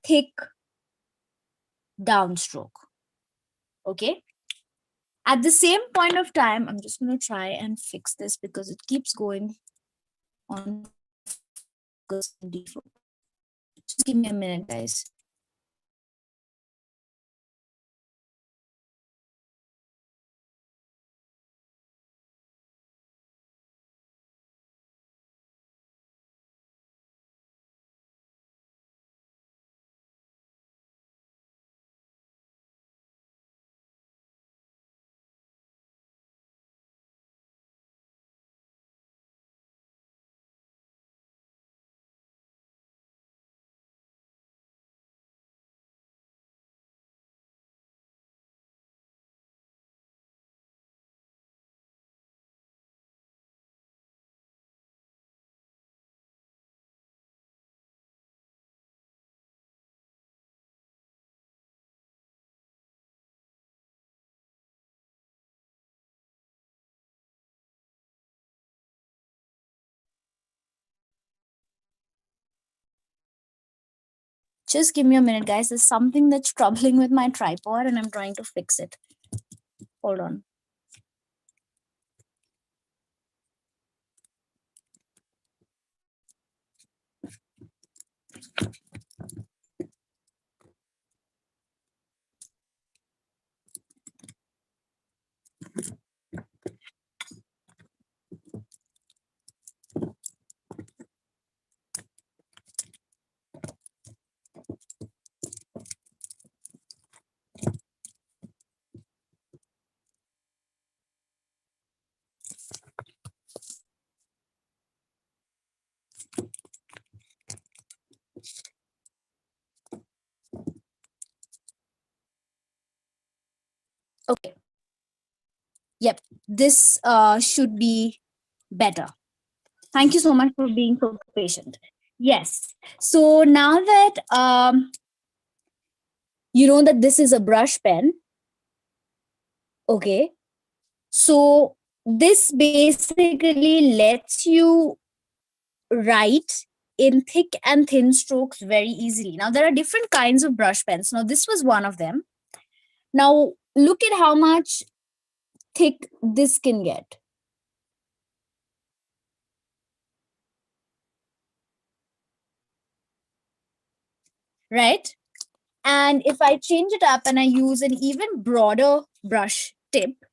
thick downstroke. Okay. At the same point of time, I'm just going to try and fix this because it keeps going on focus and defocus. Just give me a minute, guys. Just give me a minute, guys. There's something that's troubling with my tripod and I'm trying to fix it. Hold on. Okay. Yep. This should be better. Thank you so much for being so patient. Yes. So now that you know that this is a brush pen, okay. So this basically lets you write in thick and thin strokes very easily. Now there are different kinds of brush pens. Now this was one of them. Now look at how much thick this can get. Right? And if I change it up and I use an even broader brush tip,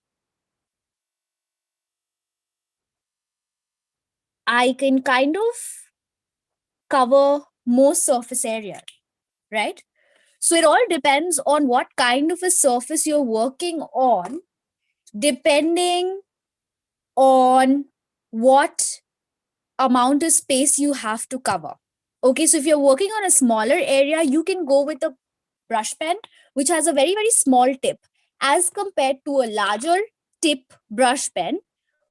I can kind of cover more surface area, right? So it all depends on what kind of a surface you're working on, depending on what amount of space you have to cover. Okay, so if you're working on a smaller area, you can go with a brush pen, which has a very, very small tip, as compared to a larger tip brush pen,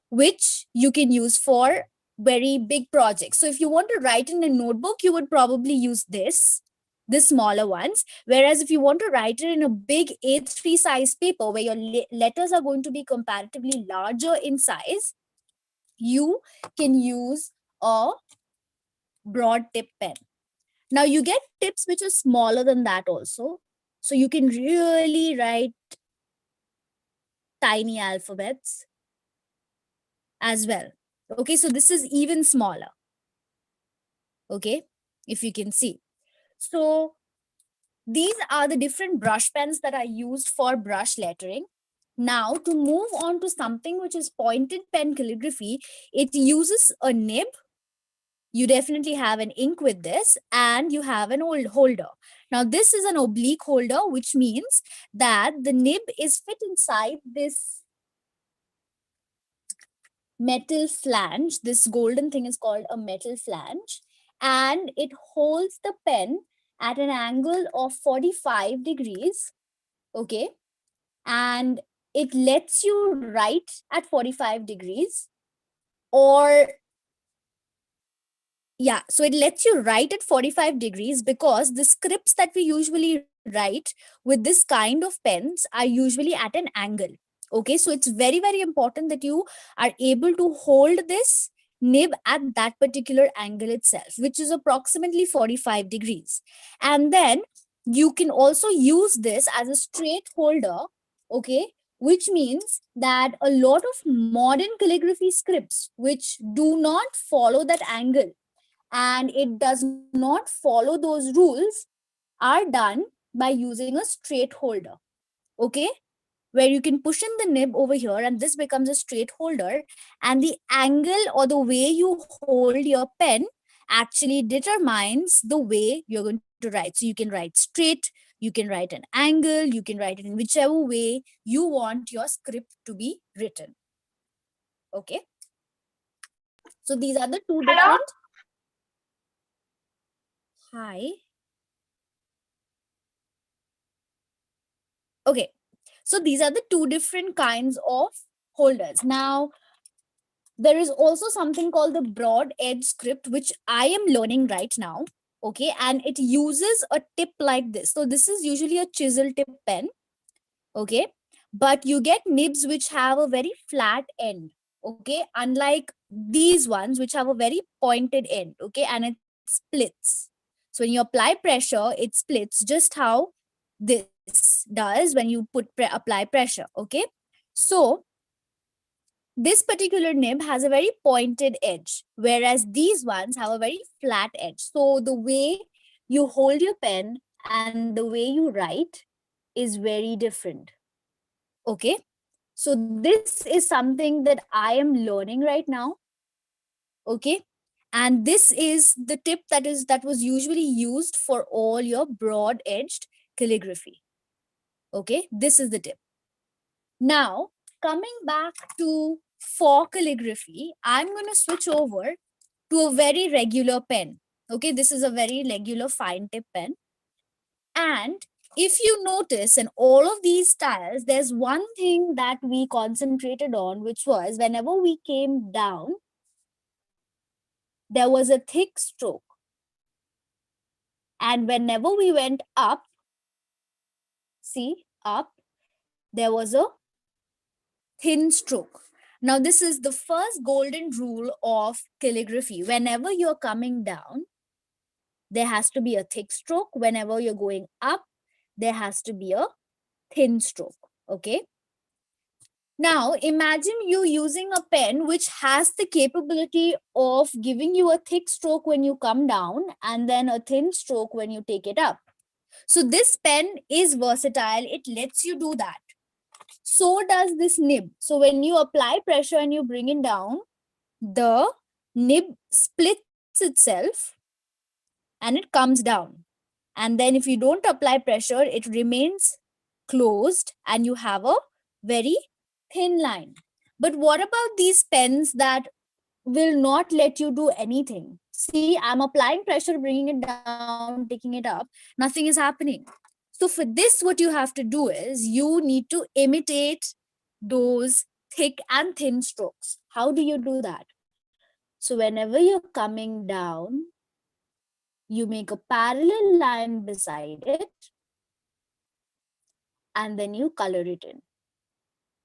which you can use for very big projects. So if you want to write in a notebook, you would probably use the smaller ones. Whereas if you want to write it in a big A3 size paper where your letters are going to be comparatively larger in size, you can use a broad tip pen. Now you get tips which are smaller than that also. So you can really write tiny alphabets as well. Okay, so this is even smaller. Okay, if you can see. So these are the different brush pens that are used for brush lettering. Now to move on to something which is pointed pen calligraphy, it uses a nib. You definitely have an ink with this and you have an old holder. Now this is an oblique holder, which means that the nib is fit inside this metal flange. This golden thing is called a metal flange, and it holds the pen at an angle of 45 degrees. Okay. And it lets you write at 45 degrees, or yeah, so it lets you write at 45 degrees because the scripts that we usually write with this kind of pens are usually at an angle. Okay, so it's very, very important that you are able to hold this nib at that particular angle itself, which is approximately 45 degrees. And then you can also use this as a straight holder, okay, which means that a lot of modern calligraphy scripts which do not follow that angle and it does not follow those rules are done by using a straight holder, okay, where you can push in the nib over here and this becomes a straight holder, and the angle or the way you hold your pen actually determines the way you're going to write. So you can write straight, you can write an angle, you can write it in whichever way you want your script to be written. Okay, so these are the two Hello? different. Hi. Okay, so these are the two different kinds of holders. Now there is also something called the broad edge script, which I am learning right now, okay, and it uses a tip like this. So this is usually a chisel tip pen, okay, but you get nibs which have a very flat end, okay, unlike these ones which have a very pointed end, okay, and it splits. So when you apply pressure it splits, just how this does when you apply pressure, okay. So this particular nib has a very pointed edge, whereas these ones have a very flat edge. So the way you hold your pen and the way you write is very different. Okay. So this is something that I am learning right now. Okay. And this is the tip that was usually used for all your broad edged calligraphy. Okay. This is the tip. Now, coming back to for calligraphy, I'm going to switch over to a very regular pen. Okay, this is a very regular fine tip pen. And if you notice in all of these styles, there's one thing that we concentrated on, which was whenever we came down, there was a thick stroke. And whenever we went up, see, up, there was a thin stroke. Now, this is the first golden rule of calligraphy. Whenever you're coming down, there has to be a thick stroke. Whenever you're going up, there has to be a thin stroke. Okay. Now, imagine you using a pen which has the capability of giving you a thick stroke when you come down and then a thin stroke when you take it up. So, this pen is versatile, it lets you do that. So does this nib. So when you apply pressure and you bring it down, the nib splits itself and it comes down. And then if you don't apply pressure, it remains closed and you have a very thin line. But what about these pens that will not let you do anything? See, I'm applying pressure, bringing it down, taking it up, nothing is happening. So for this, what you have to do is you need to imitate those thick and thin strokes. How do you do that? So whenever you're coming down, you make a parallel line beside it and then you color it in.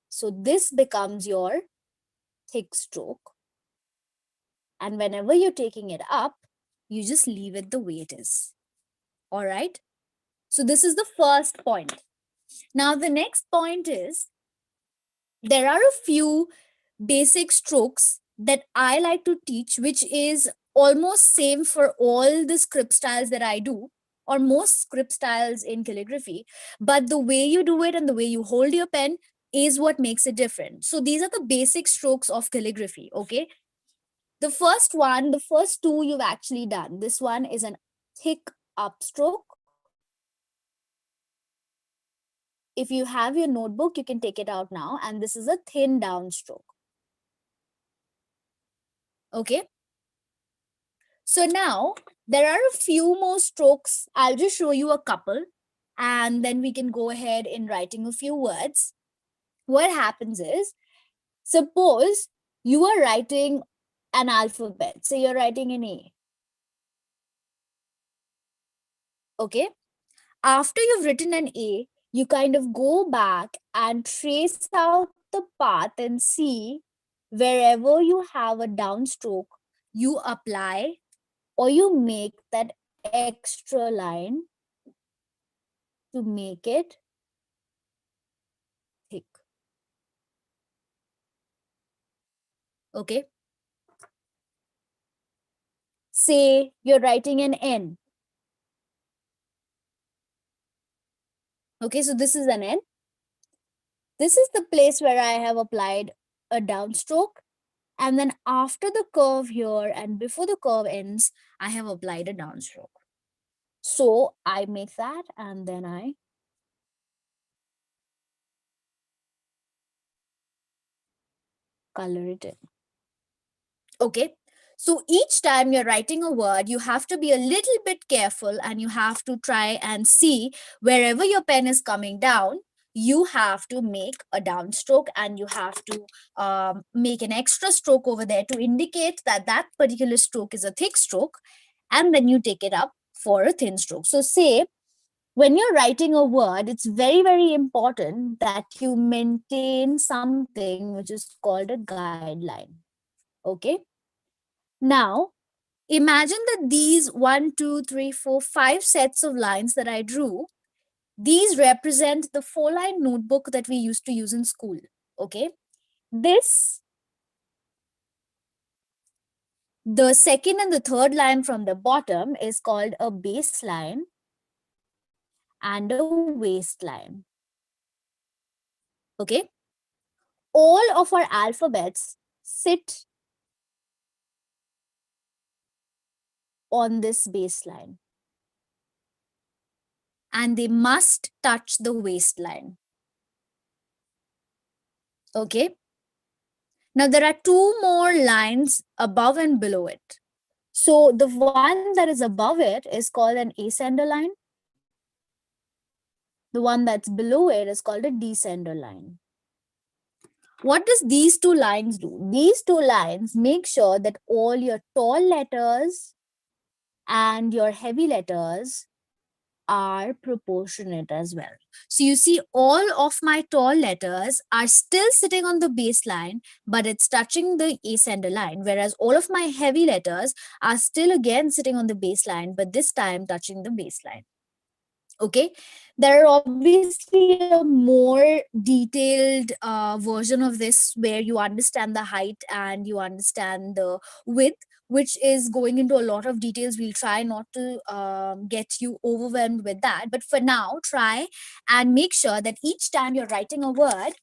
So this becomes your thick stroke. And whenever you're taking it up, you just leave it the way it is. All right. So this is the first point. Now, the next point is there are a few basic strokes that I like to teach, which is almost same for all the script styles that I do, or most script styles in calligraphy. But the way you do it and the way you hold your pen is what makes it different. So these are the basic strokes of calligraphy. Okay. The first one, the first two you've actually done. This one is an thick upstroke. If you have your notebook, you can take it out now. And this is a thin downstroke. Okay. So now there are a few more strokes. I'll just show you a couple and then we can go ahead in writing a few words. What happens is, suppose you are writing an alphabet. Say you're writing an A. Okay. After you've written an A, you kind of go back and trace out the path and see wherever you have a downstroke, you apply or you make that extra line to make it thick. Okay. Say you're writing an N. Okay, so this is an N. This is the place where I have applied a downstroke. And then after the curve here and before the curve ends, I have applied a downstroke. So I make that and then I color it in. Okay. So each time you're writing a word, you have to be a little bit careful and you have to try and see wherever your pen is coming down, you have to make a downstroke and you have to make an extra stroke over there to indicate that that particular stroke is a thick stroke. And then you take it up for a thin stroke. So say when you're writing a word, it's very, very important that you maintain something which is called a guideline. Okay. Now, imagine that these 1, 2, 3, 4, 5 sets of lines that I drew, these represent the 4-line notebook that we used to use in school. Okay. This, the second and the third line from the bottom is called a baseline and a waistline. Okay. All of our alphabets sit on this baseline and they must touch the waistline. Okay. Now there are two more lines above and below it. So the one that is above it is called an ascender line. The one that's below it is called a descender line. What does these two lines do? These two lines make sure that all your tall letters and your heavy letters are proportionate as well. So you see all of my tall letters are still sitting on the baseline, but it's touching the ascender line, whereas all of my heavy letters are still again sitting on the baseline, but this time touching the baseline. Okay, there are obviously a more detailed version of this where you understand the height and you understand the width, which is going into a lot of details. We'll try not to get you overwhelmed with that, but for now try and make sure that each time you're writing a word,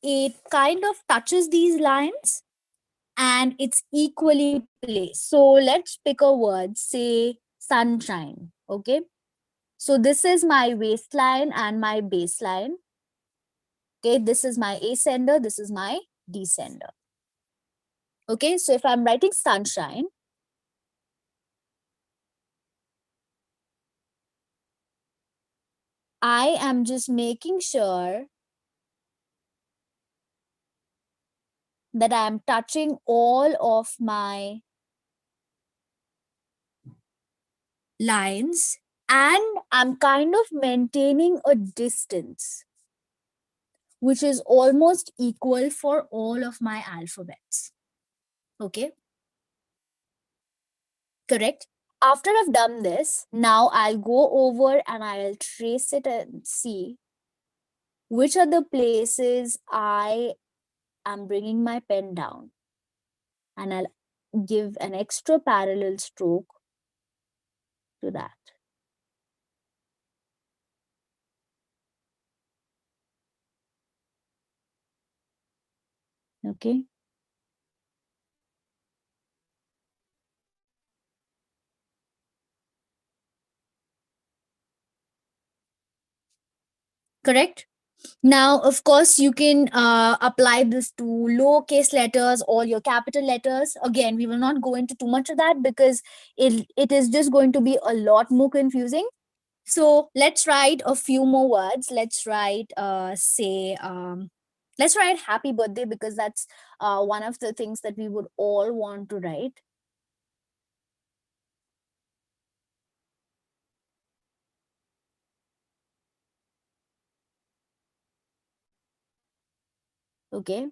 it kind of touches these lines and it's equally placed. So let's pick a word, say sunshine. Okay, so this is my waistline and my baseline. Okay, this is my ascender, this is my descender. Okay, so if I'm writing sunshine, I am just making sure that I'm touching all of my lines and I'm kind of maintaining a distance which is almost equal for all of my alphabets. Okay, correct. After I've done this, now I'll go over and I'll trace it and see which are the places I am bringing my pen down. And I'll give an extra parallel stroke to that. Okay. Correct. Now, of course, you can apply this to lowercase letters or your capital letters. Again, we will not go into too much of that because it is just going to be a lot more confusing. So let's write a few more words. Let's write, let's write happy birthday because that's one of the things that we would all want to write. Okay.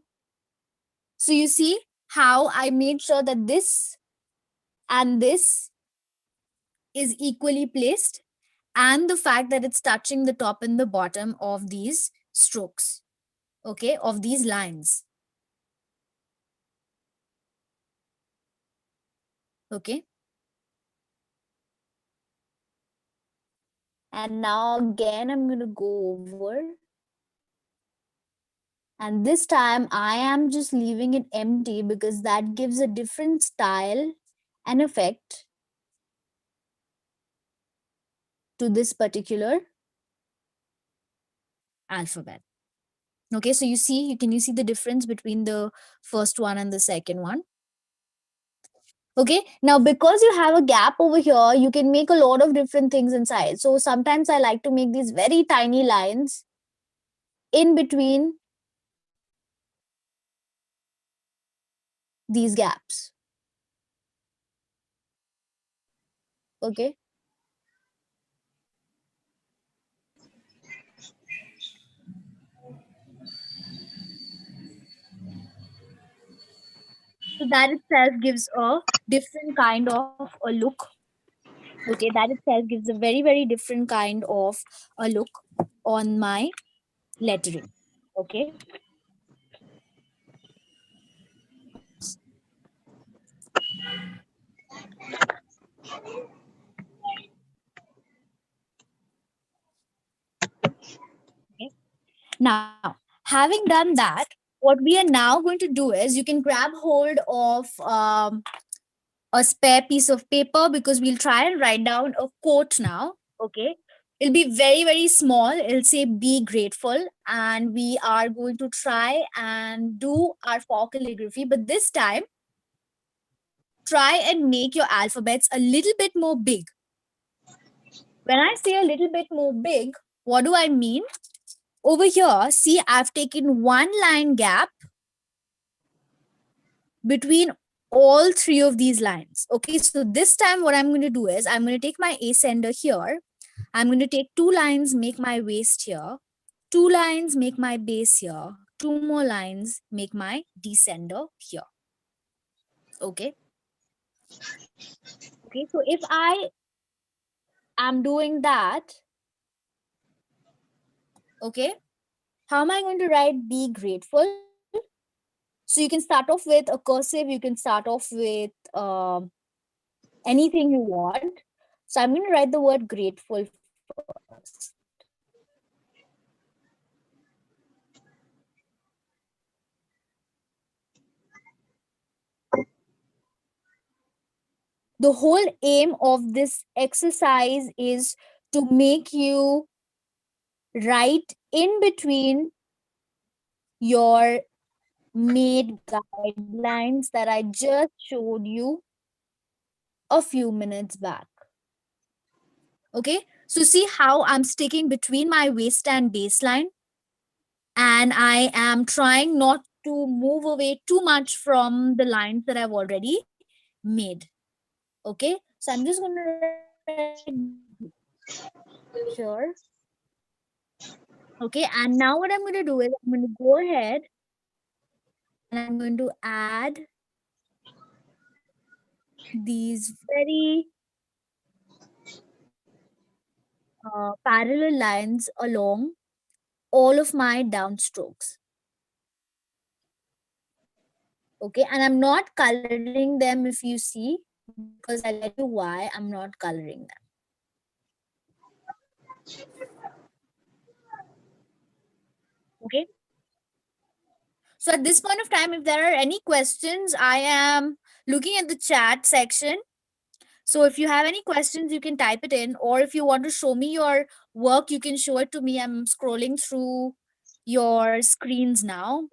So you see how I made sure that this and this is equally placed, and the fact that it's touching the top and the bottom of these strokes, okay, of these lines. Okay. And now again, I'm going to go over. And this time I am just leaving it empty because that gives a different style and effect to this particular alphabet. Okay, so you see, can you see the difference between the first one and the second one? Okay, now because you have a gap over here, you can make a lot of different things inside. So sometimes I like to make these very tiny lines in between these gaps. Okay. So that itself gives a different kind of a look. Okay, that itself gives a very, very different kind of a look on my lettering. Okay. Okay. Now, having done that, what we are now going to do is you can grab hold of a spare piece of paper, because we'll try and write down a quote now. Okay. It'll be very, very small. It'll say be grateful. And we are going to try and do our for calligraphy. But this time, try and make your alphabets a little bit more big. When I say a little bit more big, what do I mean? Over here, see, I've taken one line gap between all three of these lines. Okay, so this time what I'm going to do is I'm going to take my ascender here. I'm going to take two lines, make my waist here. Two lines, make my base here. Two more lines, make my descender here. Okay. Okay, so if I am doing that, okay, how am I going to write be grateful? So you can start off with a cursive, you can start off with anything you want. So I'm going to write the word grateful first. The whole aim of this exercise is to make you write in between your made guidelines that I just showed you a few minutes back. Okay, so see how I'm sticking between my waist and baseline, and I am trying not to move away too much from the lines that I've already made. Okay, so I'm just going to write here. Okay, and now what I'm going to do is I'm going to go ahead and I'm going to add these very parallel lines along all of my downstrokes. Okay, and I'm not coloring them, if you see, because I'll tell you why I'm not coloring them. Okay, so at this point of time, if there are any questions, I am looking at the chat section. So if you have any questions, you can type it in, or if you want to show me your work, you can show it to me. I'm scrolling through your screens now.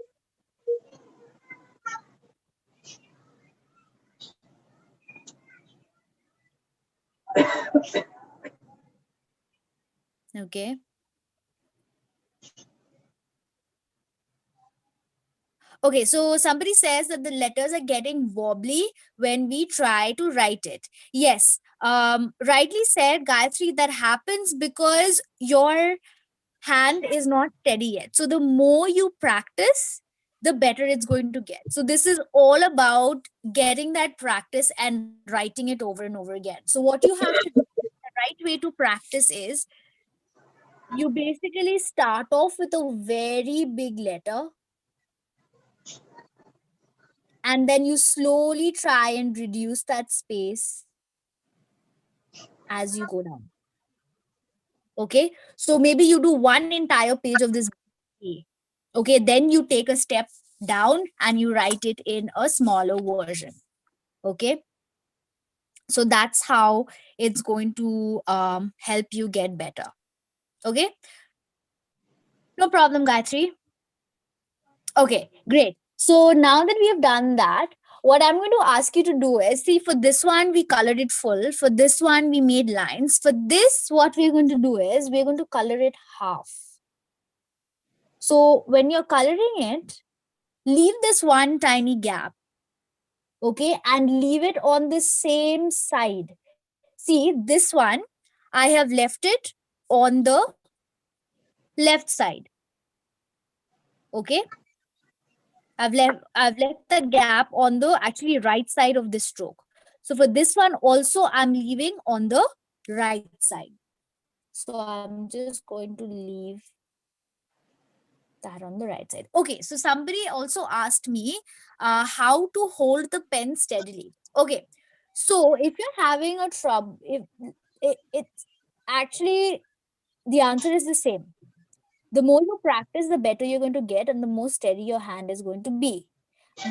Okay. Okay, so somebody says that the letters are getting wobbly when we try to write it. Yes, rightly said, Gayatri, that happens because your hand is not steady yet. So the more you practice, the better it's going to get. So this is all about getting that practice and writing it over and over again. So what you have to do, the right way to practice is, you basically start off with a very big letter, and then you slowly try and reduce that space as you go down. Okay, so maybe you do one entire page of this A. Okay, then you take a step down and you write it in a smaller version. Okay, so that's how it's going to help you get better. Okay, no problem, Gayatri. Okay, great. So now that we have done that, what I'm going to ask you to do is, see, for this one, we colored it full. For this one, we made lines. For this, what we're going to do is, we're going to color it half. So when you're coloring it, leave this one tiny gap. Okay, and leave it on the same side. See, this one, I have left it on the left side. Okay, I've left the gap on the actually right side of this stroke. So for this one also, I'm leaving on the right side. So I'm just going to leave that on the right side. Okay, so somebody also asked me how to hold the pen steadily. Okay, so if you're having a trouble, if it's actually, the answer is the same. The more you practice, the better you're going to get, and the more steady your hand is going to be.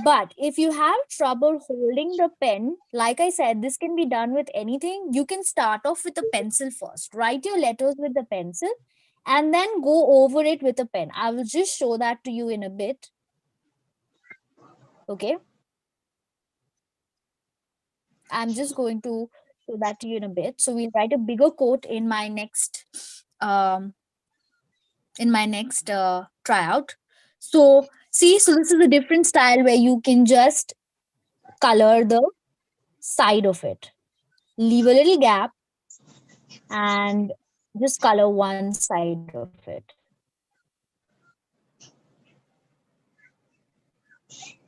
But if you have trouble holding the pen, like I said, this can be done with anything. You can start off with a pencil first. Write your letters with the pencil and then go over it with a pen. I will just show that to you in a bit. Okay. I'm just going to show that to you in a bit. So we'll write a bigger quote in my next tryout. So see, so this is a different style where you can just color the side of it. Leave a little gap and just color one side of it.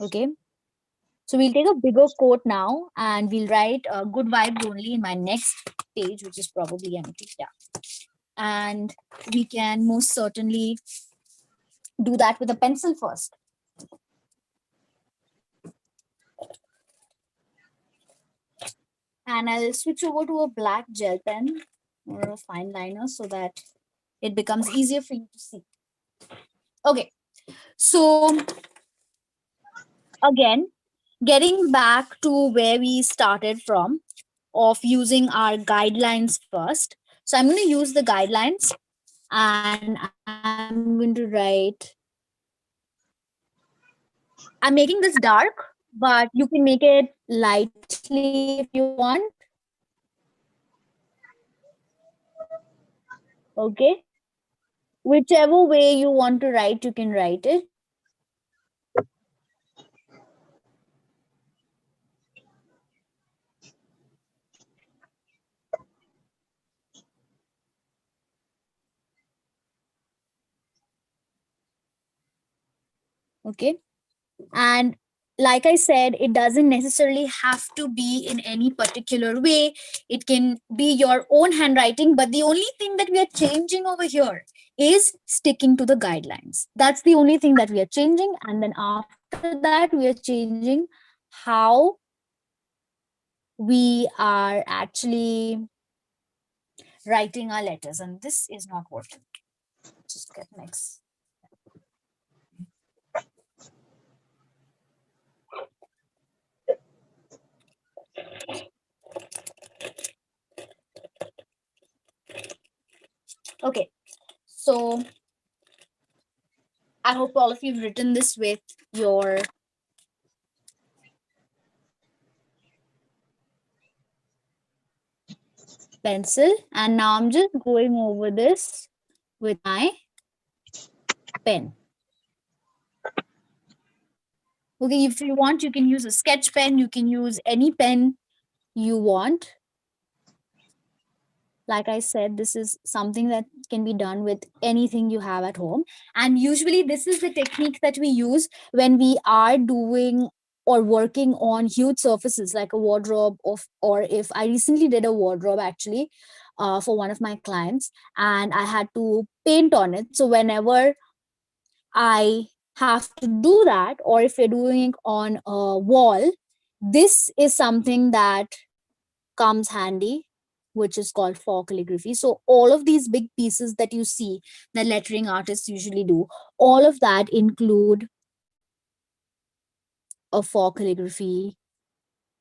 Okay. So we'll take a bigger quote now and we'll write good vibes only in my next page, which is probably empty. Yeah. And we can most certainly do that with a pencil first. And I'll switch over to a black gel pen or a fine liner so that it becomes easier for you to see. Okay. So again, getting back to where we started from, of using our guidelines first. So I'm going to use the guidelines and I'm going to write, I'm making this dark, but you can make it lightly if you want. Okay. Whichever way you want to write, you can write it. Okay. And like I said, it doesn't necessarily have to be in any particular way. It can be your own handwriting, but the only thing that we are changing over here is sticking to the guidelines. That's the only thing that we are changing. And then after that, we are changing how we are actually writing our letters. And this is not working. Just get next. Okay, so I hope all of you've written this with your pencil, and now I'm just going over this with my pen. Okay, if you want, you can use a sketch pen, you can use any pen you want. Like I said, this is something that can be done with anything you have at home. And usually, this is the technique that we use when we are doing or working on huge surfaces like a wardrobe, or if I recently did a wardrobe actually for one of my clients, and I had to paint on it. So, whenever I have to do that, or if you're doing it on a wall, this is something that comes handy, which is called for calligraphy. So all of these big pieces that you see that lettering artists usually do, all of that include a for calligraphy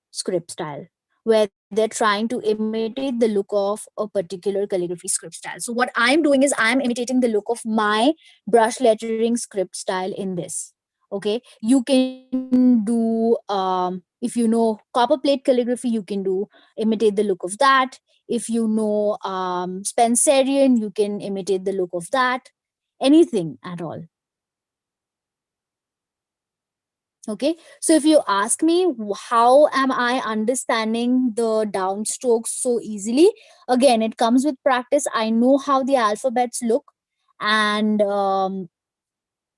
script style, where they're trying to imitate the look of a particular calligraphy script style. So what I'm doing is I'm imitating the look of my brush lettering script style in this. Okay, you can do if you know copper plate calligraphy, you can do imitate the look of that. If you know Spencerian, you can imitate the look of that. Anything at all. Okay, so if you ask me how am I understanding the downstrokes so easily, again, it comes with practice. I know how the alphabets look, and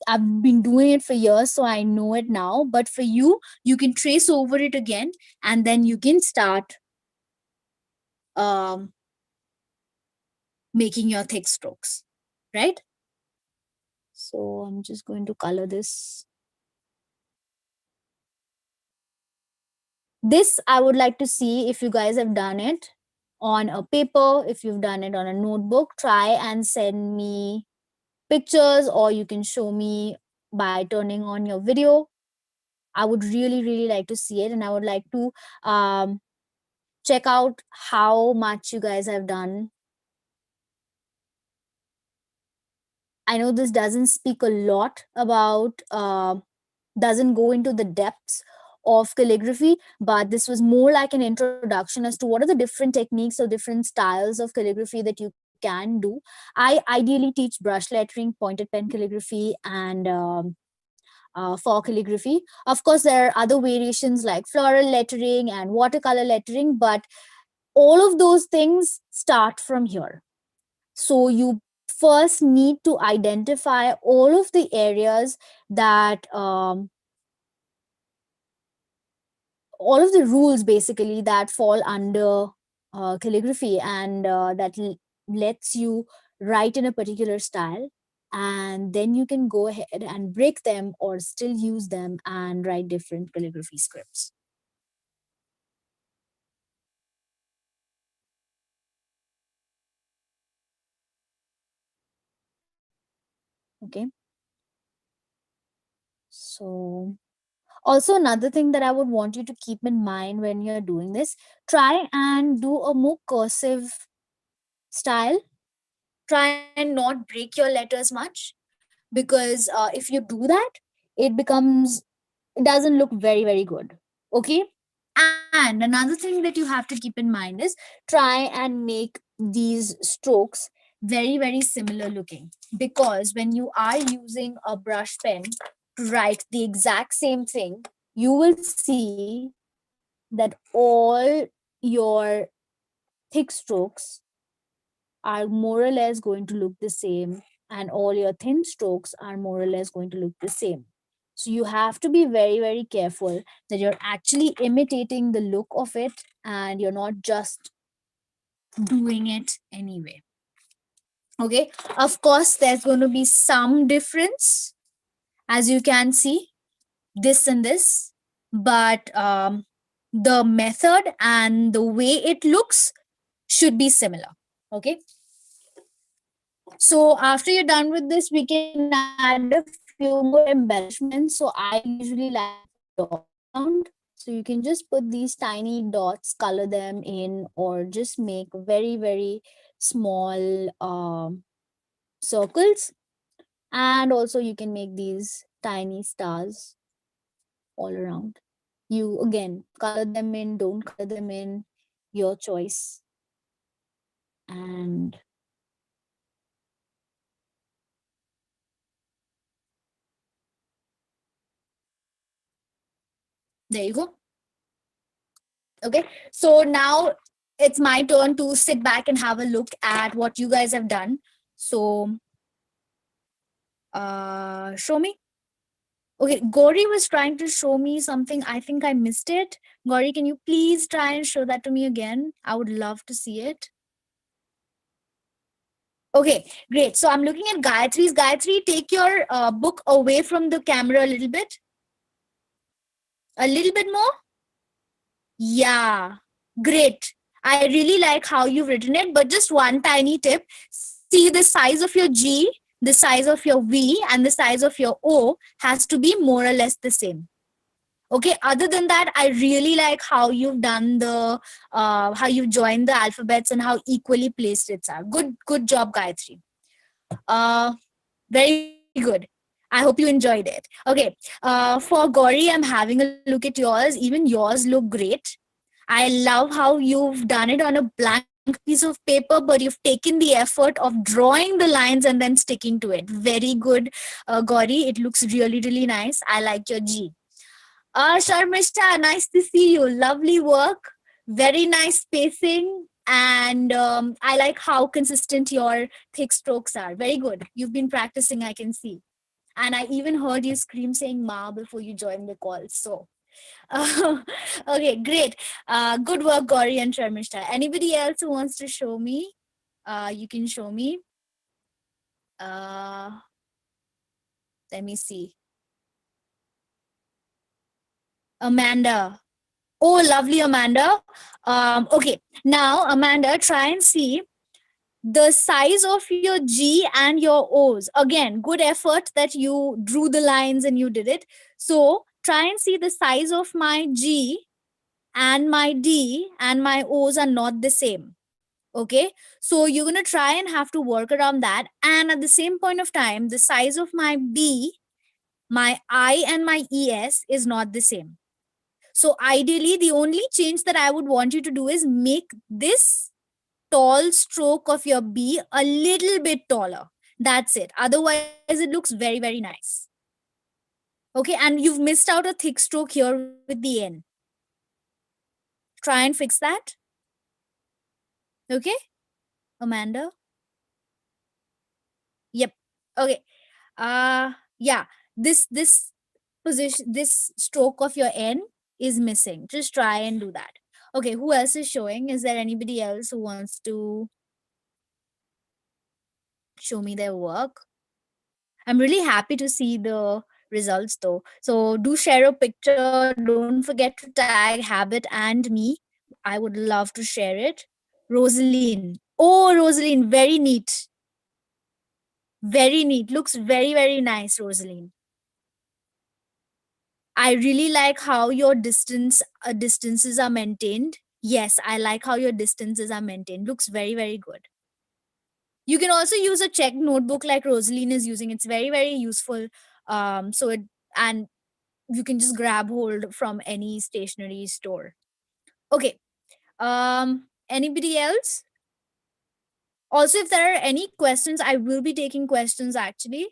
I've been doing it for years, so I know it now. But for you, you can trace over it again, and then you can start um, making your thick strokes, right? So I'm just going to color this. This I would like to see if you guys have done it on a paper, if you've done it on a notebook. Try and send me pictures, or you can show me by turning on your video. I would really, really like to see it, and I would like to um, check out how much you guys have done. I know this doesn't speak a lot about doesn't go into the depths of calligraphy, but this was more like an introduction as to what are the different techniques or different styles of calligraphy that you can do. I ideally teach brush lettering, pointed pen calligraphy, and for calligraphy. Of course, there are other variations like floral lettering and watercolor lettering, but all of those things start from here. So you first need to identify all of the areas that all of the rules basically that fall under calligraphy, and that lets you write in a particular style, and then you can go ahead and break them or still use them and write different calligraphy scripts. Okay, so also another thing that I would want you to keep in mind when you're doing this, try and do a more cursive style. Try and not break your letters much, because if you do that, it doesn't look very, very good. Okay, and another thing that you have to keep in mind is try and make these strokes very, very similar looking, because when you are using a brush pen to write the exact same thing, you will see that all your thick strokes are more or less going to look the same, and all your thin strokes are more or less going to look the same. So you have to be very, very careful that you're actually imitating the look of it, and you're not just doing it anyway. Okay, of course there's going to be some difference, as you can see, this and this, but the method and the way it looks should be similar. Okay, so after you're done with this, we can add a few more embellishments. So I usually like to put dots around. So you can just put these tiny dots, color them in, or just make very, very small circles. And also you can make these tiny stars all around. You again color them in, don't color them in, your choice. And there you go. Okay, so now it's my turn to sit back and have a look at what you guys have done. So, show me. Okay, Gauri was trying to show me something. I think I missed it. Gauri, can you please try and show that to me again? I would love to see it. Okay, great. So I'm looking at Gayatri's. Gayatri, take your book away from the camera a little bit. A little bit more. Yeah, great. I really like how you've written it, but just one tiny tip. See, the size of your G, the size of your V, and the size of your O has to be more or less the same. Okay, other than that, I really like how you've done the how you've joined the alphabets and how equally placed it's are. Good job, Gayatri. uh very good. I hope you enjoyed it. Okay, for Gauri, I'm having a look at yours. Even yours look great. I love how you've done it on a blank piece of paper, but you've taken the effort of drawing the lines and then sticking to it. Very good, Gauri. It looks really, really nice. I like your G. Sharmishta, nice to see you. Lovely work. Very nice spacing. And I like how consistent your thick strokes are. Very good. You've been practicing, I can see. And I even heard you scream saying Ma before you joined the call. So, okay, great. Good work, Gauri and Sharmishta. Anybody else who wants to show me? You can show me. Uh, Let me see. Amanda. Oh, lovely, Amanda. Okay, now, Amanda, try and see the size of your G and your O's. Again, good effort that you drew the lines and you did it. So, try and see the size of my G and my D and my O's are not the same. Okay, so you're going to try and have to work around that. And at the same point of time, the size of my B, my I, and my ES is not the same. So ideally, the only change that I would want you to do is make this tall stroke of your B a little bit taller. That's it. Otherwise, it looks very, very nice. Okay, and you've missed out a thick stroke here with the N. Try and fix that. Okay, Amanda. Yep. Okay. Yeah. This position, this stroke of your N is missing. Just try and do that. Okay, who else is showing? Is there anybody else who wants to show me their work? I'm really happy to see the results though. So do share a picture. Don't forget to tag Habit and me. I would love to share it. Rosaline. Oh, Rosaline, very neat. Very neat. Looks very, very nice, Rosaline. I really like how your distances are maintained. Yes, I like how your distances are maintained. Looks very, very good. You can also use a check notebook like Rosaline is using. It's very, very useful. So it and you can just grab hold from any stationery store. Okay. Anybody else? Also, if there are any questions, I will be taking questions actually.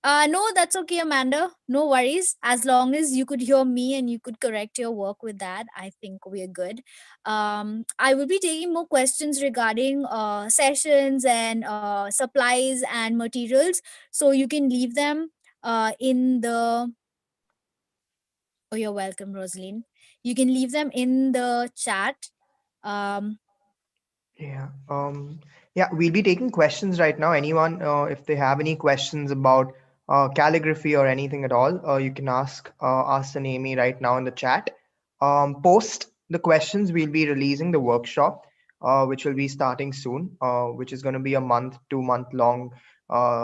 No, that's okay, Amanda. No worries. As long as you could hear me and you could correct your work with that, I think we're good. I will be taking more questions regarding sessions and supplies and materials. So you can leave them in the. Oh, you're welcome, Rosaline. You can leave them in the chat. Um, Yeah. Yeah, we'll be taking questions right now. Anyone, if they have any questions about calligraphy or anything at all, you can ask us and Amy right now in the chat. Post the questions, we'll be releasing the workshop, which will be starting soon, which is going to be a month, 2 month long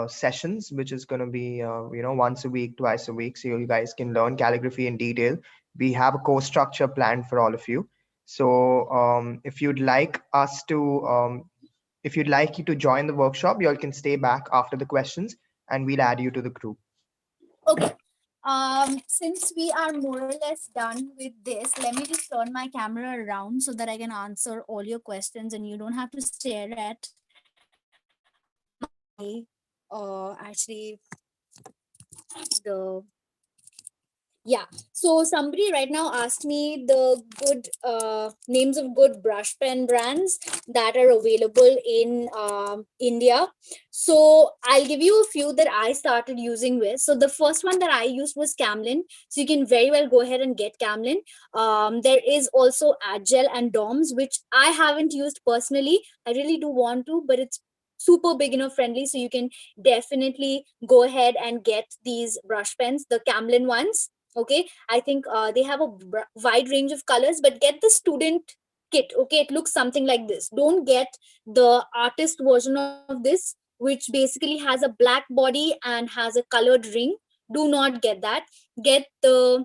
sessions, which is going to be, once a week, twice a week. So you guys can learn calligraphy in detail. We have a course structure planned for all of you. So if you'd like you to join the workshop, you all can stay back after the questions and we'll add you to the group. okay. Since we are more or less done with this, let me just turn my camera around so that I can answer all your questions and you don't have to stare at my actually the Yeah. So somebody right now asked me the good names of good brush pen brands that are available in India. So I'll give you a few that I started using with. So the first one that I used was Camlin. So you can very well go ahead and get Camlin. There is also Agile and DOMS, which I haven't used personally. I really do want to, but it's super beginner friendly. So you can definitely go ahead and get these brush pens, the Camlin ones. Okay, I think they have a wide range of colors, but get the student kit. Okay, it looks something like this. Don't get the artist version of this, which basically has a black body and has a colored ring. Do not get that. Get the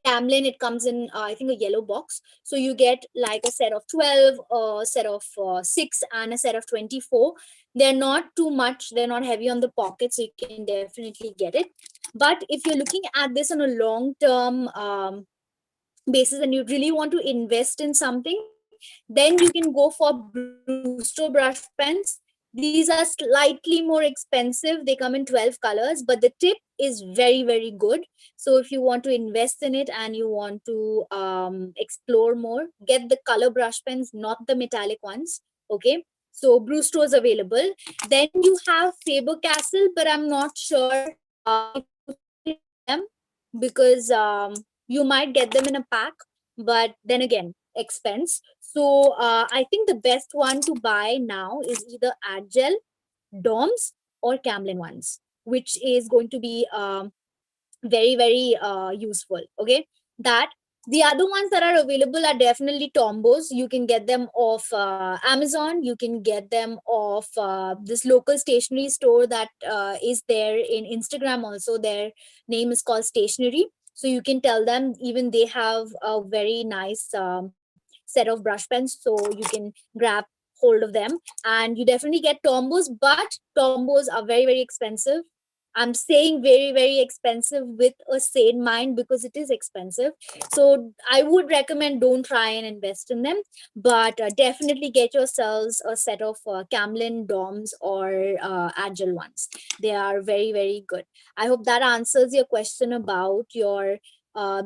Camlin. It comes in I think a yellow box, so you get like a set of 12, a set of 6, and a set of 24. They're not too much, they're not heavy on the pocket, so you can definitely get it. But if you're looking at this on a long term basis and you really want to invest in something, then you can go for Brewster brush pens. These are slightly more expensive. They come in 12 colors, but the tip is very, very good. So if you want to invest in it and you want to explore more, get the color brush pens, not the metallic ones. Okay. So Brewster's available. Then you have Faber Castle, but I'm not sure if you really need them, because you might get them in a pack, but then again, expense. So I think the best one to buy now is either Agile, DOMS, or Camlin ones, which is going to be very, very useful. Okay, that the other ones that are available are definitely Tombos. You can get them off Amazon. You can get them off this local stationery store that is there in Instagram also. Their name is called Stationery. So you can tell them, even they have a very nice set of brush pens, so you can grab hold of them. And you definitely get Tombos, but Tombos are very, very expensive. I'm saying very, very expensive with a sane mind, because it is expensive. So I would recommend, don't try and invest in them, but definitely get yourselves a set of Camlin, DOMS, or Agile ones. They are very, very good. I hope that answers your question about your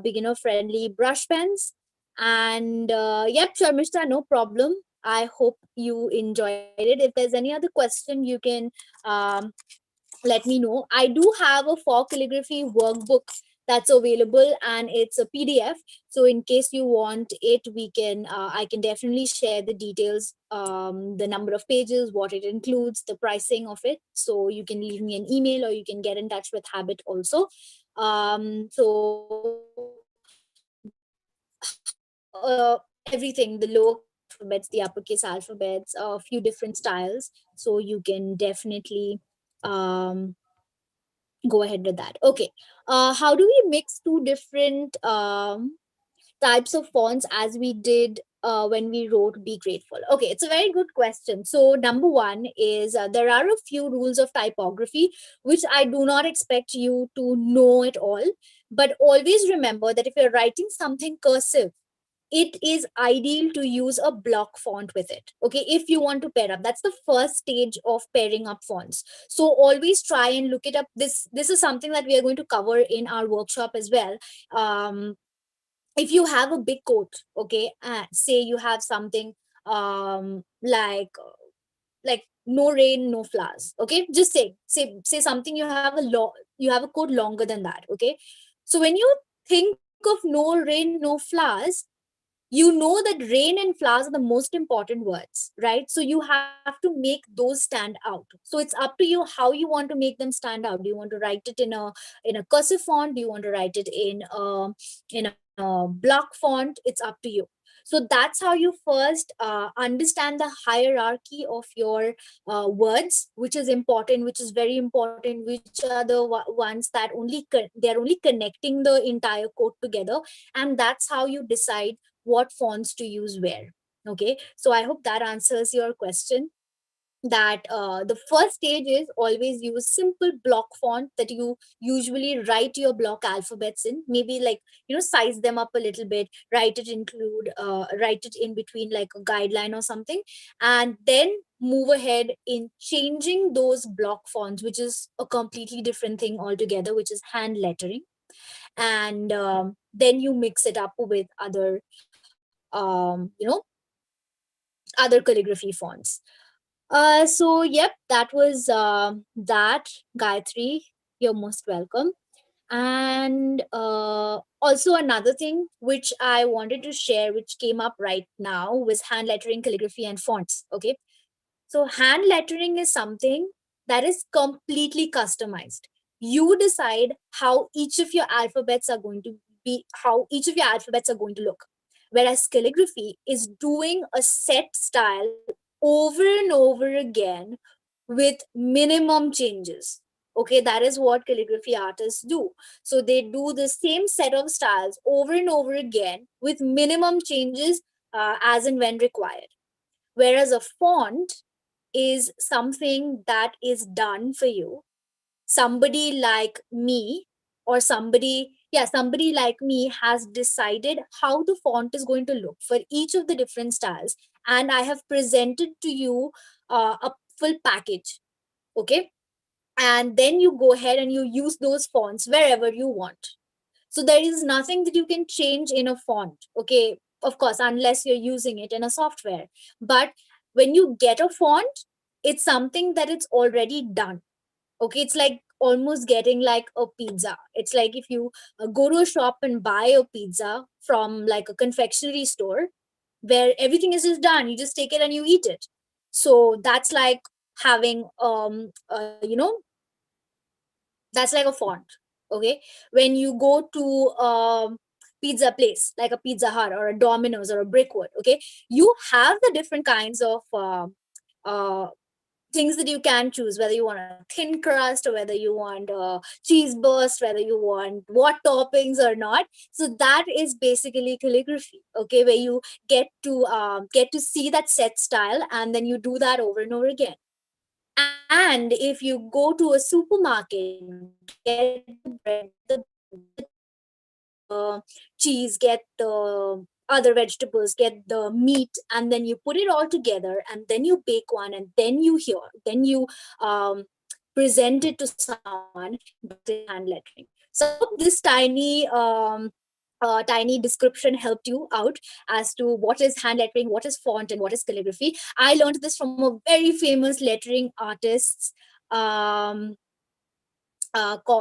beginner friendly brush pens. And yep, sure, Mr. No problem. I hope you enjoyed it. If there's any other question, you can um, let me know. I do have a for calligraphy workbook that's available, and it's a PDF. So in case you want it, we can I can definitely share the details, the number of pages, what it includes, the pricing of it. So you can leave me an email, or you can get in touch with Habbit also. So everything, the lowercase alphabets, the uppercase alphabets, a few different styles. So you can definitely um, go ahead with that. Okay. How do we mix two different types of fonts as we did when we wrote Be Grateful? Okay, it's a very good question. So, number one is there are a few rules of typography which I do not expect you to know it all. But always remember that if you're writing something cursive, it is ideal to use a block font with it. Okay, if you want to pair up, that's the first stage of pairing up fonts. So always try and look it up. This is something that we are going to cover in our workshop as well. If you have a big coat, okay, say you have something like no rain, no flowers. Okay, just say something. You have you have a coat longer than that. Okay, so when you think of no rain, no flowers, you know that rain and flowers are the most important words, right? So you have to make those stand out. So it's up to you how you want to make them stand out. Do you want to write it in a cursive font? Do you want to write it in a block font? It's up to you. So that's how you first understand the hierarchy of your words, which is important, which is very important, which are the ones that they're only connecting the entire code together. And that's how you decide what fonts to use where. Okay, so I hope that answers your question. That the first stage is always use simple block font that you usually write your block alphabets in. Maybe, like, size them up a little bit, write it in between like a guideline or something, and then move ahead in changing those block fonts, which is a completely different thing altogether, which is hand lettering. and then you mix it up with other other calligraphy fonts. So yep, that was that. Gayatri, you're most welcome. And also another thing which I wanted to share, which came up right now, was hand lettering, calligraphy, and fonts. Okay, so hand lettering is something that is completely customized. You decide how each of your alphabets are going to how each of your alphabets are going to look. Whereas calligraphy is doing a set style over and over again with minimum changes. Okay, that is what calligraphy artists do. So they do the same set of styles over and over again with minimum changes as and when required. Whereas a font is something that is done for you. Somebody like me, or somebody like me has decided how the font is going to look for each of the different styles. And I have presented to you a full package. Okay. And then you go ahead and you use those fonts wherever you want. So there is nothing that you can change in a font. Okay. Of course, unless you're using it in a software. But when you get a font, it's something that it's already done. Okay, it's like almost getting like a pizza. It's like if you go to a shop and buy a pizza from like a confectionery store where everything is just done, you just take it and you eat it. So that's like having that's like a font. Okay, when you go to pizza place like a Pizza Hut or a Domino's or a Brickwood, okay, you have the different kinds of uh, things that you can choose, whether you want a thin crust or whether you want a cheese burst, whether you want what toppings or not. So that is basically calligraphy. Okay, where you get to see that set style and then you do that over and over again. And if you go to a supermarket, get the bread, get the butter, get the cheese, get the other vegetables, get the meat, and then you put it all together, and then you bake one, and then you um, present it to someone. That is hand lettering. So I hope this tiny description helped you out as to what is hand lettering, what is font, and what is calligraphy. I learned this from a very famous lettering artist, um,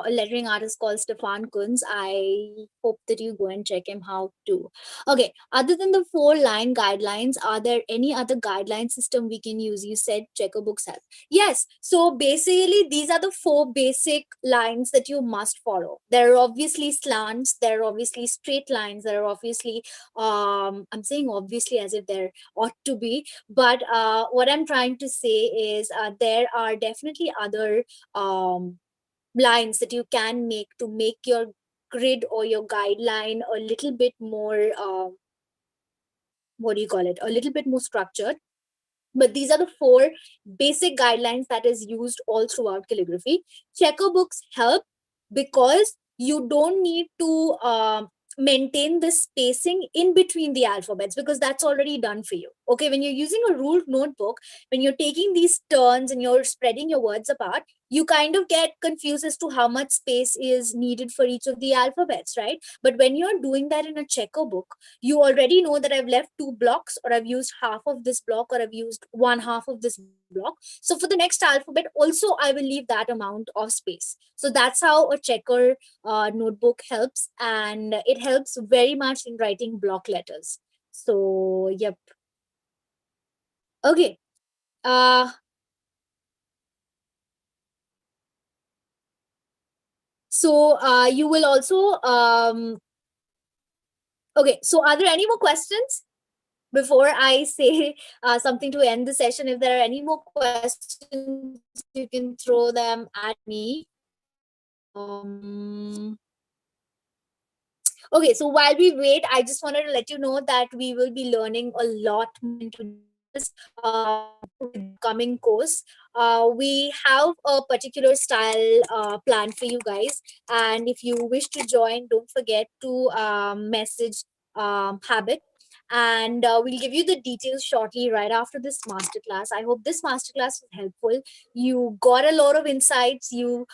lettering artist called Stefan Kunz. I hope that you go and check him out too. Okay, other than the 4-line guidelines, are there any other guideline system we can use? You said checkerbooks help. Yes, so basically these are the 4 basic lines that you must follow. There are obviously slants, there are obviously straight lines, there are obviously I'm saying obviously as if there ought to be, but what I'm trying to say is there are definitely other lines that you can make to make your grid or your guideline a little bit more what do you call it, a little bit more structured. But these are the 4 basic guidelines that is used all throughout calligraphy. Checker books help because you don't need to maintain the spacing in between the alphabets, because that's already done for you. Okay, when you're using a ruled notebook, when you're taking these turns and you're spreading your words apart, you kind of get confused as to how much space is needed for each of the alphabets, right? But when you're doing that in a checker book, you already know that I've left 2 blocks, or I've used half of this block, or I've used one half of this block. So for the next alphabet, also I will leave that amount of space. So that's how a checker notebook helps, and it helps very much in writing block letters. So yep. Okay. Uh, so you will also okay. So are there any more questions before I say something to end the session? If there are any more questions, you can throw them at me. Okay, so while we wait, I just wanted to let you know that we will be learning a lot more into details with the upcoming course. We have a particular style plan for you guys, and if you wish to join, don't forget to message Habbit, and we'll give you the details shortly right after this masterclass. I hope this masterclass was helpful. You got a lot of insights. You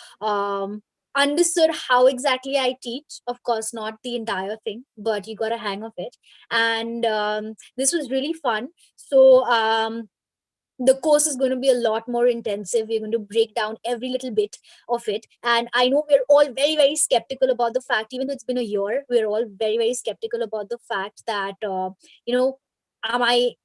understood how exactly I teach. Of course, not the entire thing, but you got a hang of it. And this was really fun. So the course is going to be a lot more intensive. We're going to break down every little bit of it. And I know we're all very, very skeptical about the fact, even though it's been a year, we're all very, very skeptical about the fact that, you know, am I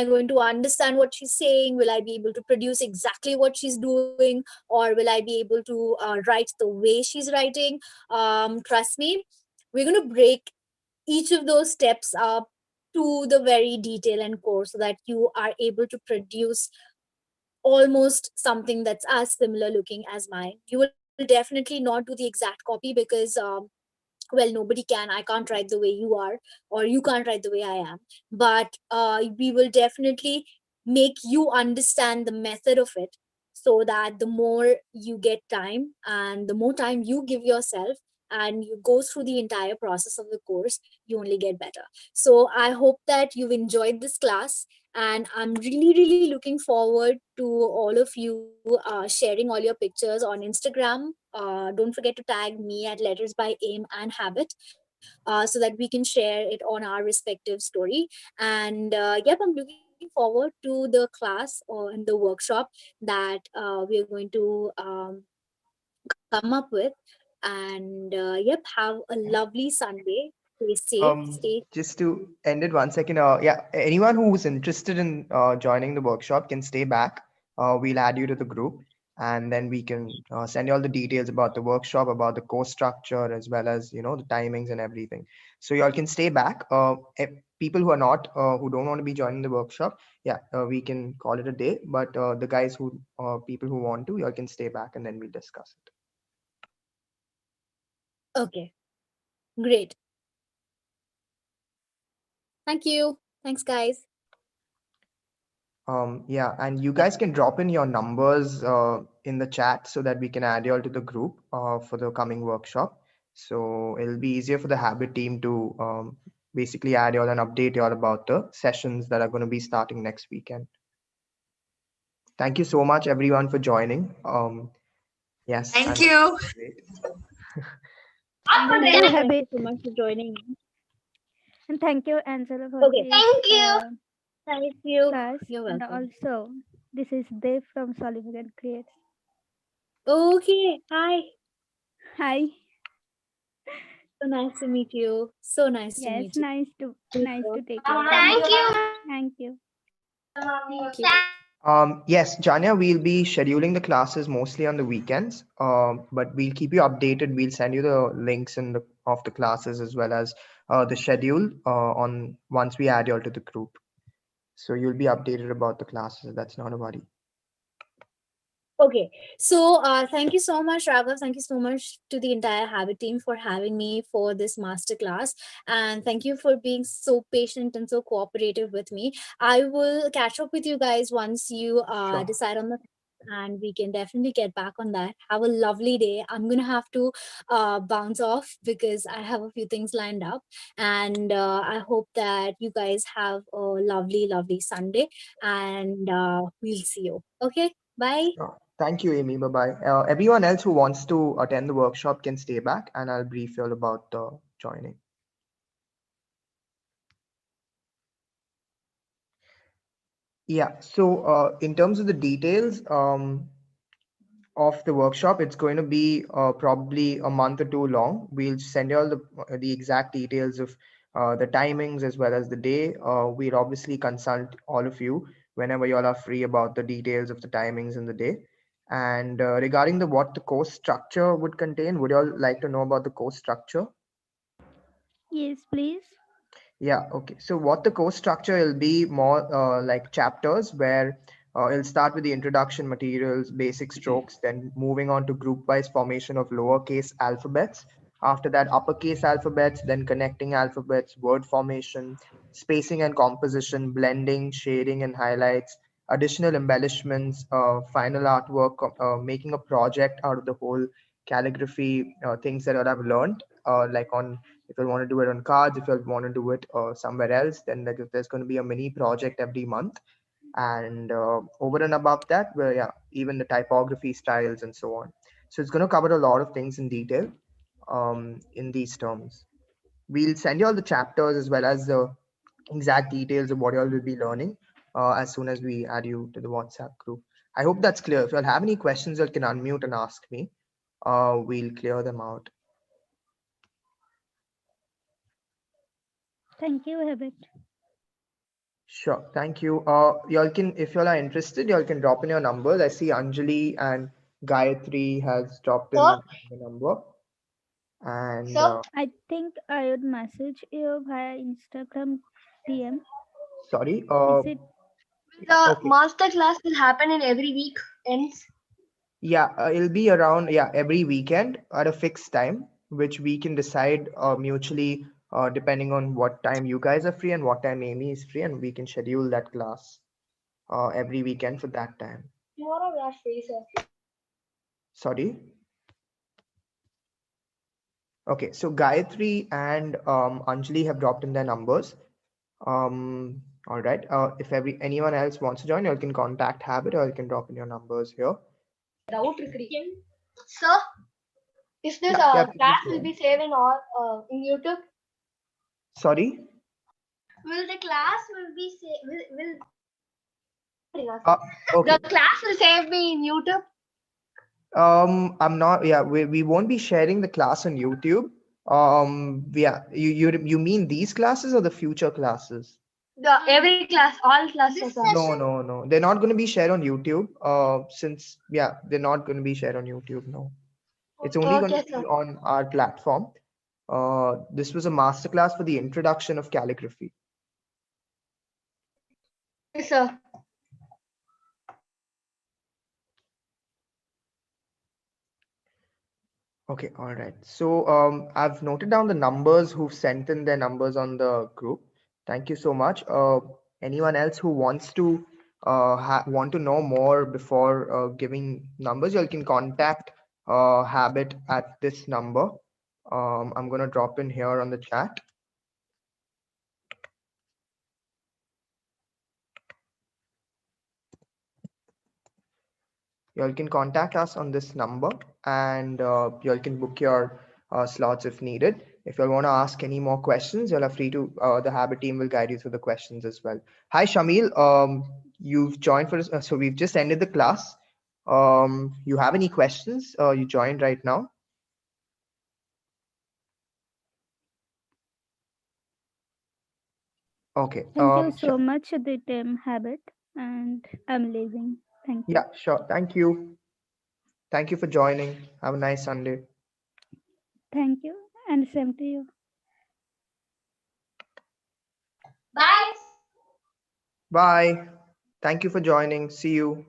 going to understand what she's saying? Will I be able to produce exactly what she's doing? Or will I be able to write the way she's writing? Trust me, we're going to break each of those steps up to the very detail and core so that you are able to produce almost something that's as similar looking as mine. You will definitely not do the exact copy because well, nobody can. I can't write the way you are, or you can't write the way I am. But we will definitely make you understand the method of it, so that the more you get time and the more time you give yourself and you go through the entire process of the course, you only get better. So I hope that you've enjoyed this class, and I'm really, really looking forward to all of you sharing all your pictures on Instagram. Don't forget to tag me at Letters by Aim and Habit, so that we can share it on our respective story. And yep, I'm looking forward to the class or in the workshop that we are going to come up with. And yep, have a lovely Sunday. Stay safe, stay. Just to end it 1 second, yeah, anyone who's interested in joining the workshop can stay back. We'll add you to the group, and then we can send you all the details about the workshop, about the course structure, as well as the timings and everything. So y'all can stay back. People who are not, who don't want to be joining the workshop, yeah, we can call it a day. But the guys who, people who want to, y'all can stay back, and then we'll discuss it. Okay, great. Thank you. Thanks, guys. Yeah, and you Yep. guys can drop in your numbers in the chat so that we can add you all to the group for the coming workshop. So it'll be easier for the Habit team to basically add you all and update you all about the sessions that are going to be starting next weekend. Thank you so much, everyone, for joining. Yes, Thank and it you. was great. Thank Thank you. you, Thank Habit. you so much for joining me. And thank you, Angela, for Okay. this Thank you. Thank you. class. You're And welcome. also, this is Dev from Solivigan Creates. Okay. Hi. Hi. So nice to meet you. So nice to Yes, meet you. nice to take your Thank time. you. Thank you. Thank you. Yes, Janya, we'll be scheduling the classes mostly on the weekends, but we'll keep you updated. We'll send you the links of the classes as well as the schedule on once we add you all to the group. So you'll be updated about the classes. That's not a worry. Okay, so thank you so much, Raghav. Thank you so much to the entire Habit team for having me for this masterclass, and thank you for being so patient and so cooperative with me. I will catch up with you guys once you Sure. decide on the, and we can definitely get back on that. Have a lovely day. I'm gonna have to bounce off because I have a few things lined up, and I hope that you guys have a lovely, lovely Sunday, and we'll see you. Okay, bye. Sure. Thank you, Amy. Bye bye. Everyone else who wants to attend the workshop can stay back, and I'll brief you all about joining. Yeah. So in terms of the details, of the workshop. It's going to be probably a month or two long. We'll send you all the exact details of the timings as well as the day. We'll obviously consult all of you whenever you all are free about the details of the timings and the day. And regarding the what the course structure would contain, would you all like to know about the course structure? Yes, please. Yeah, okay. So what the course structure will be more like chapters where it'll start with the introduction materials, basic strokes, then moving on to group-wise formation of lowercase alphabets. After that, uppercase alphabets, then connecting alphabets, word formation, spacing and composition, blending, shading and highlights, additional embellishments, final artwork, making a project out of the whole calligraphy things that I've learned, like on if you want to do it on cards, if you want to do it somewhere else, then like if there's going to be a mini project every month. And over and above that, well, yeah, even the typography styles and so on. So it's going to cover a lot of things in detail in these terms. We'll send you all the chapters as well as the exact details of what you all will be learning as soon as we add you to the WhatsApp group. I hope that's clear. If you all have any questions, you can unmute and ask me. We'll clear them out. Thank you, Habbit. Sure, thank you. Y'all can, if y'all are interested, y'all can drop in your numbers. I see Anjali and Gayatri has dropped Sir, in the number. And sir, I think I would message you via Instagram DM. sorry, Is it the okay. master class will happen in every week ends. Yeah, it'll be around, yeah, every weekend at a fixed time, which we can decide mutually depending on what time you guys are free and what time Amy is free, and we can schedule that class every weekend for that time. Tomorrow we are free, sir. Sorry. Okay, so Gayatri and Anjali have dropped in their numbers. All right. If anyone else wants to join, you can contact Habit or you can drop in your numbers here. Doubt sir, is this Yeah, yeah, please class go will on. be saved in all in YouTube? Sorry. Will the class will be will Uh, the okay. class will save me in YouTube? I'm not. Yeah, we won't be sharing the class on YouTube. Yeah, you mean these classes or the future classes? The every class, all classes are. No, no, no. They're not going to be shared on YouTube. Since yeah, they're not going to be shared on YouTube. No, it's only going to Okay, be sir. on our platform. This was a masterclass for the introduction of calligraphy. Okay, sir. Okay, all right. So I've noted down the numbers who've sent in their numbers on the group. Thank you so much. Anyone else who wants to want to know more before giving numbers, you can contact Habit at this number. I'm gonna drop in here on the chat. You all can contact us on this number, and you all can book your slots if needed. If you all want to ask any more questions, you'll are free to, the Habit team will guide you through the questions as well. Hi, Shamil. You've joined for us. So we've just ended the class. You have any questions? You joined right now. Okay. thank you so much, the term Habbit, and I'm leaving. Thank you. Yeah, sure. Thank you. Thank you for joining. Have a nice Sunday. Thank you, and same to you. Bye. Bye. Thank you for joining. See you.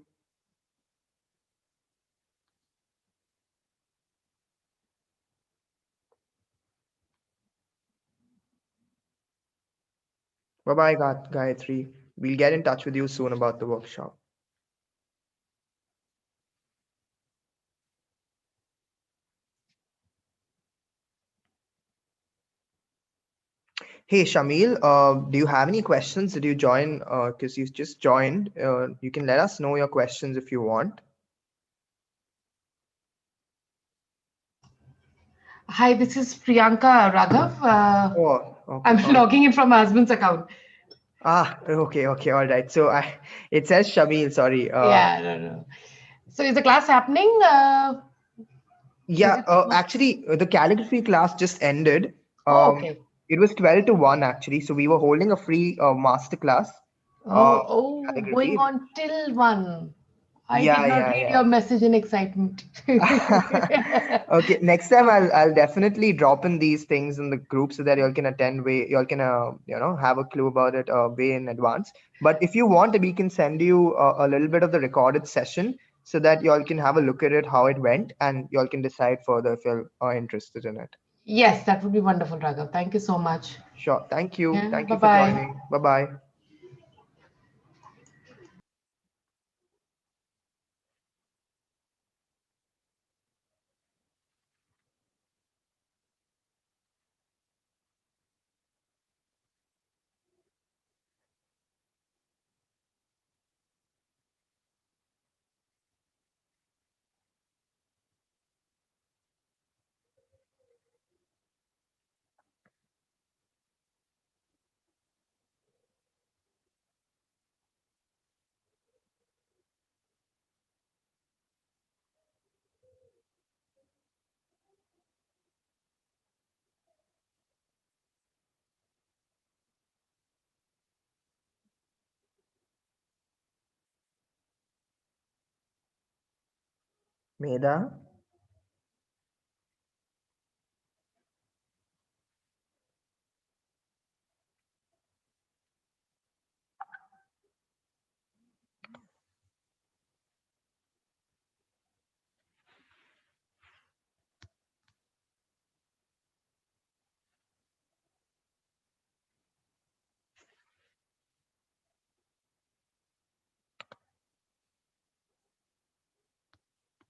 Bye bye, Gayatri. We'll get in touch with you soon about the workshop. Hey, Shamil, do you have any questions? Did you join? Because you just joined. You can let us know your questions if you want. Hi, this is Priyanka Raghav. Oh, okay. I'm logging in from my husband's account. Okay, okay, all right. So it says Shamil. Sorry. Yeah, no, no. So is the class happening? Is Yeah. it? Actually, the calligraphy class just ended. Oh, Um, okay. it was 12 to 1 actually. So we were holding a free master class. Oh, For oh, going calligraphy. on till 1. I did Yeah, not yeah, read yeah. your message in excitement. Okay, next time I'll definitely drop in these things in the group so that y'all can attend way y'all can have a clue about it way in advance. But if you want, we can send you a little bit of the recorded session so that y'all can have a look at it how it went and y'all can decide further if you're interested in it. Yes, that would be wonderful, Raghav. Thank you so much. Sure. Yeah, Thank bye you for bye. joining. Bye bye. Meda?